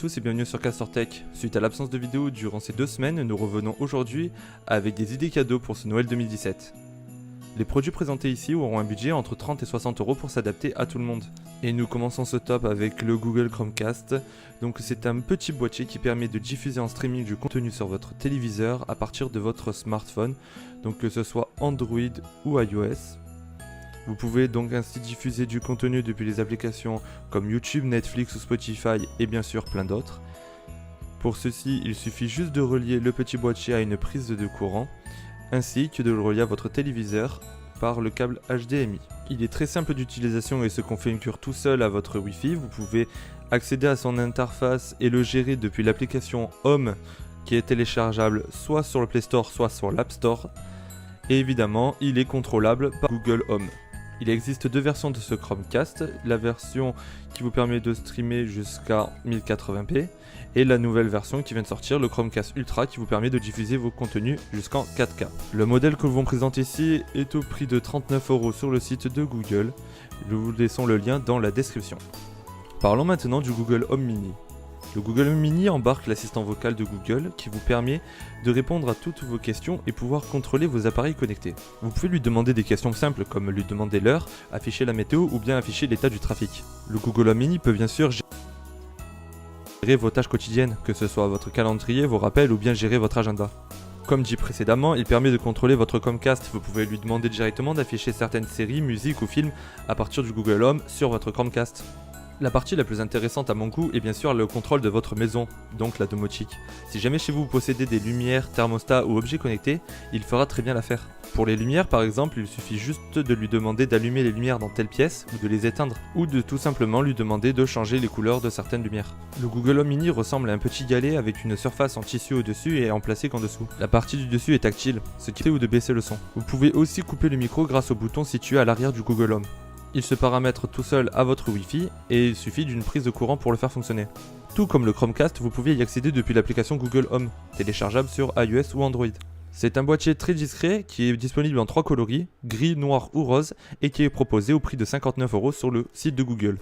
Tous et bienvenue sur Castor Tech. Suite à l'absence de vidéos durant ces 2 semaines, nous revenons aujourd'hui avec des idées cadeaux pour ce Noël 2017. Les produits présentés ici auront un budget entre 30 et 60 € pour s'adapter à tout le monde. Et nous commençons ce top avec le Google Chromecast. Donc c'est un petit boîtier qui permet de diffuser en streaming du contenu sur votre téléviseur à partir de votre smartphone, donc que ce soit Android ou iOS. Vous pouvez donc ainsi diffuser du contenu depuis les applications comme YouTube, Netflix ou Spotify et bien sûr plein d'autres. Pour ceci, il suffit juste de relier le petit boîtier à une prise de courant, ainsi que de le relier à votre téléviseur par le câble HDMI. Il est très simple d'utilisation et se configure tout seul à votre Wi-Fi. Vous pouvez accéder à son interface et le gérer depuis l'application Home qui est téléchargeable soit sur le Play Store soit sur l'App Store. Et évidemment, il est contrôlable par Google Home. Il existe 2 versions de ce Chromecast, la version qui vous permet de streamer jusqu'à 1080p et la nouvelle version qui vient de sortir, le Chromecast Ultra, qui vous permet de diffuser vos contenus jusqu'en 4K. Le modèle que vous présente ici est au prix de 39 € sur le site de Google. Nous vous laissons le lien dans la description. Parlons maintenant du Google Home Mini. Le Google Home Mini embarque l'assistant vocal de Google qui vous permet de répondre à toutes vos questions et pouvoir contrôler vos appareils connectés. Vous pouvez lui demander des questions simples comme lui demander l'heure, afficher la météo ou bien afficher l'état du trafic. Le Google Home Mini peut bien sûr gérer vos tâches quotidiennes, que ce soit votre calendrier, vos rappels ou bien gérer votre agenda. Comme dit précédemment, il permet de contrôler votre Chromecast. Vous pouvez lui demander directement d'afficher certaines séries, musiques ou films à partir du Google Home sur votre Chromecast. La partie la plus intéressante à mon goût est bien sûr le contrôle de votre maison, donc la domotique. Si jamais chez vous possédez des lumières, thermostats ou objets connectés, il fera très bien l'affaire. Pour les lumières par exemple, il suffit juste de lui demander d'allumer les lumières dans telle pièce ou de les éteindre, ou de tout simplement lui demander de changer les couleurs de certaines lumières. Le Google Home Mini ressemble à un petit galet avec une surface en tissu au-dessus et en plastique en dessous. La partie du dessus est tactile, ce qui permet de baisser le son. Vous pouvez aussi couper le micro grâce au bouton situé à l'arrière du Google Home. Il se paramètre tout seul à votre Wi-Fi et il suffit d'une prise de courant pour le faire fonctionner. Tout comme le Chromecast, vous pouvez y accéder depuis l'application Google Home, téléchargeable sur iOS ou Android. C'est un boîtier très discret qui est disponible en 3 coloris, gris, noir ou rose, et qui est proposé au prix de 59 € sur le site de Google.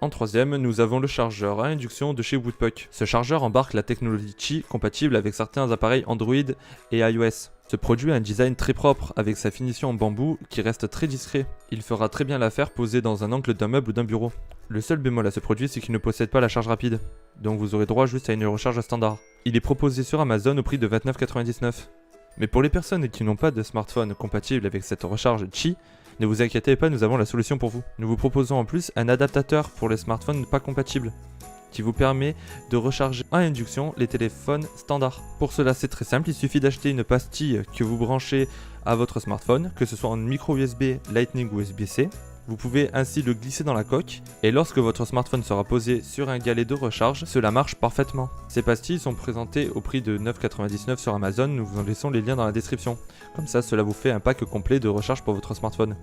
En troisième, nous avons le chargeur à induction de chez Woodpuck. Ce chargeur embarque la technologie Qi compatible avec certains appareils Android et iOS. Ce produit a un design très propre avec sa finition en bambou qui reste très discret. Il fera très bien l'affaire posé dans un angle d'un meuble ou d'un bureau. Le seul bémol à ce produit, c'est qu'il ne possède pas la charge rapide, donc vous aurez droit juste à une recharge standard. Il est proposé sur Amazon au prix de 29,99 €. Mais pour les personnes qui n'ont pas de smartphone compatible avec cette recharge Qi, ne vous inquiétez pas, nous avons la solution pour vous. Nous vous proposons en plus un adaptateur pour les smartphones pas compatibles, qui vous permet de recharger à induction les téléphones standards. Pour cela, c'est très simple, il suffit d'acheter une pastille que vous branchez à votre smartphone, que ce soit en micro USB, Lightning ou USB-C. Vous pouvez ainsi le glisser dans la coque et lorsque votre smartphone sera posé sur un galet de recharge, cela marche parfaitement. Ces pastilles sont présentées au prix de 9,99 € sur Amazon, nous vous en laissons les liens dans la description. Comme ça, cela vous fait un pack complet de recharge pour votre smartphone.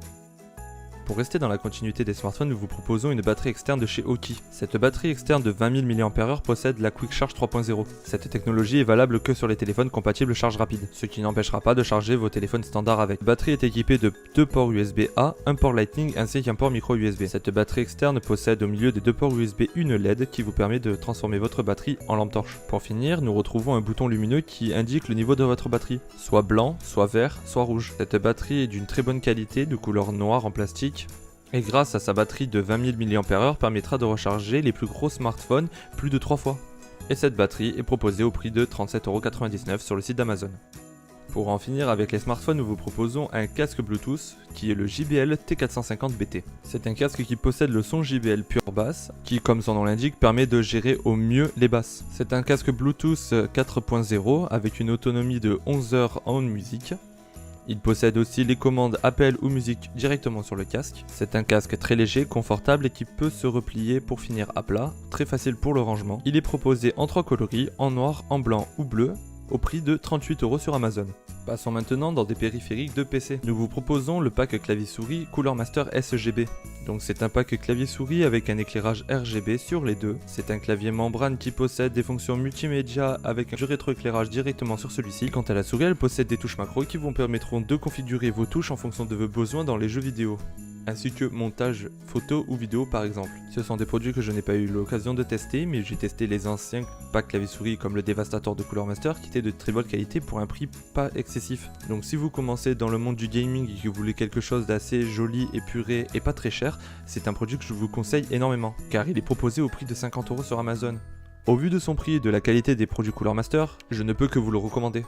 Pour rester dans la continuité des smartphones, nous vous proposons une batterie externe de chez Aukey. Cette batterie externe de 20 000 mAh possède la Quick Charge 3.0. Cette technologie est valable que sur les téléphones compatibles charge rapide, ce qui n'empêchera pas de charger vos téléphones standards avec. La batterie est équipée de 2 ports USB-A, un port Lightning ainsi qu'un port micro USB. Cette batterie externe possède au milieu des 2 ports USB une LED qui vous permet de transformer votre batterie en lampe torche. Pour finir, nous retrouvons un bouton lumineux qui indique le niveau de votre batterie, soit blanc, soit vert, soit rouge. Cette batterie est d'une très bonne qualité, de couleur noire en plastique, et grâce à sa batterie de 20 000 mAh permettra de recharger les plus gros smartphones plus de 3 fois. Et cette batterie est proposée au prix de 37,99 € sur le site d'Amazon. Pour en finir avec les smartphones, nous vous proposons un casque Bluetooth qui est le JBL T450BT. C'est un casque qui possède le son JBL Pure Bass qui, comme son nom l'indique, permet de gérer au mieux les basses. C'est un casque Bluetooth 4.0 avec une autonomie de 11 heures en musique. Il possède aussi les commandes appel ou musique directement sur le casque. C'est un casque très léger, confortable et qui peut se replier pour finir à plat, très facile pour le rangement. Il est proposé en 3 coloris, en noir, en blanc ou bleu, au prix de 38 € sur Amazon. Passons maintenant dans des périphériques de PC. Nous vous proposons le pack clavier-souris Cooler Master SGB. Donc c'est un pack clavier-souris avec un éclairage RGB sur les deux. C'est un clavier membrane qui possède des fonctions multimédia avec un rétroéclairage directement sur celui-ci. Quant à la souris, elle possède des touches macro qui vous permettront de configurer vos touches en fonction de vos besoins dans les jeux vidéo. ainsi que montage photo ou vidéo par exemple. Ce sont des produits que je n'ai pas eu l'occasion de tester, mais j'ai testé les anciens packs clavier-souris comme le Devastator de Cooler Master qui étaient de très bonne qualité pour un prix pas excessif. Donc si vous commencez dans le monde du gaming et que vous voulez quelque chose d'assez joli, épuré et pas très cher, c'est un produit que je vous conseille énormément, car il est proposé au prix de 50 € sur Amazon. Au vu de son prix et de la qualité des produits Cooler Master, je ne peux que vous le recommander.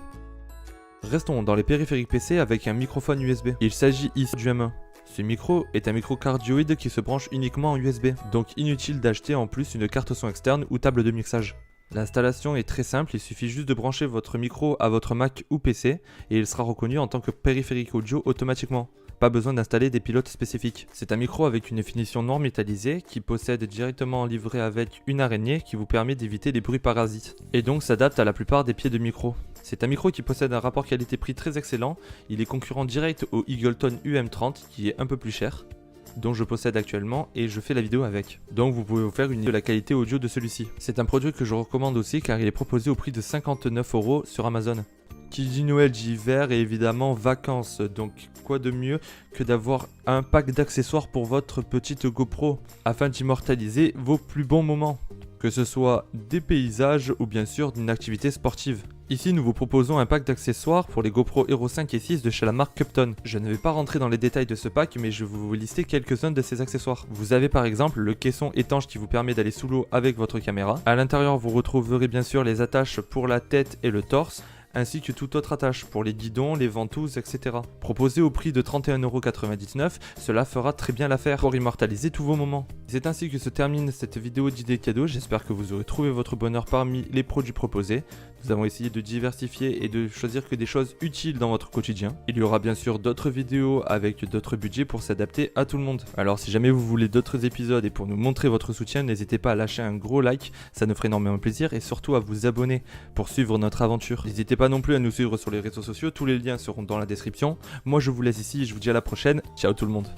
Restons dans les périphériques PC avec un microphone USB. Il s'agit ici du M1. Ce micro est un micro cardioïde qui se branche uniquement en USB, donc inutile d'acheter en plus une carte son externe ou table de mixage. L'installation est très simple, il suffit juste de brancher votre micro à votre Mac ou PC et il sera reconnu en tant que périphérique audio automatiquement. Pas besoin d'installer des pilotes spécifiques. C'est un micro avec une finition non métallisée qui possède directement livré avec une araignée qui vous permet d'éviter les bruits parasites et donc s'adapte à la plupart des pieds de micro. C'est un micro qui possède un rapport qualité-prix très excellent, il est concurrent direct au Eagleton UM30 qui est un peu plus cher, dont je possède actuellement et je fais la vidéo avec. Donc vous pouvez vous faire une idée de la qualité audio de celui-ci. C'est un produit que je recommande aussi car il est proposé au prix de 59 € sur Amazon. Qui dit Noël dit hiver et évidemment vacances, donc quoi de mieux que d'avoir un pack d'accessoires pour votre petite GoPro afin d'immortaliser vos plus bons moments, que ce soit des paysages ou bien sûr d'une activité sportive. Ici nous vous proposons un pack d'accessoires pour les GoPro Hero 5 et 6 de chez la marque Cupton. Je ne vais pas rentrer dans les détails de ce pack mais je vais vous lister quelques-uns de ces accessoires. Vous avez par exemple le caisson étanche qui vous permet d'aller sous l'eau avec votre caméra. À l'intérieur vous retrouverez bien sûr les attaches pour la tête et le torse, ainsi que toute autre attache pour les guidons, les ventouses, etc. Proposé au prix de 31,99 €, cela fera très bien l'affaire pour immortaliser tous vos moments. C'est ainsi que se termine cette vidéo d'idées cadeaux, j'espère que vous aurez trouvé votre bonheur parmi les produits proposés. Nous avons essayé de diversifier et de choisir que des choses utiles dans votre quotidien. Il y aura bien sûr d'autres vidéos avec d'autres budgets pour s'adapter à tout le monde. Alors si jamais vous voulez d'autres épisodes et pour nous montrer votre soutien, n'hésitez pas à lâcher un gros like, ça nous ferait énormément plaisir et surtout à vous abonner pour suivre notre aventure. N'hésitez pas non plus à nous suivre sur les réseaux sociaux, tous les liens seront dans la description. Moi je vous laisse ici et je vous dis à la prochaine. Ciao tout le monde.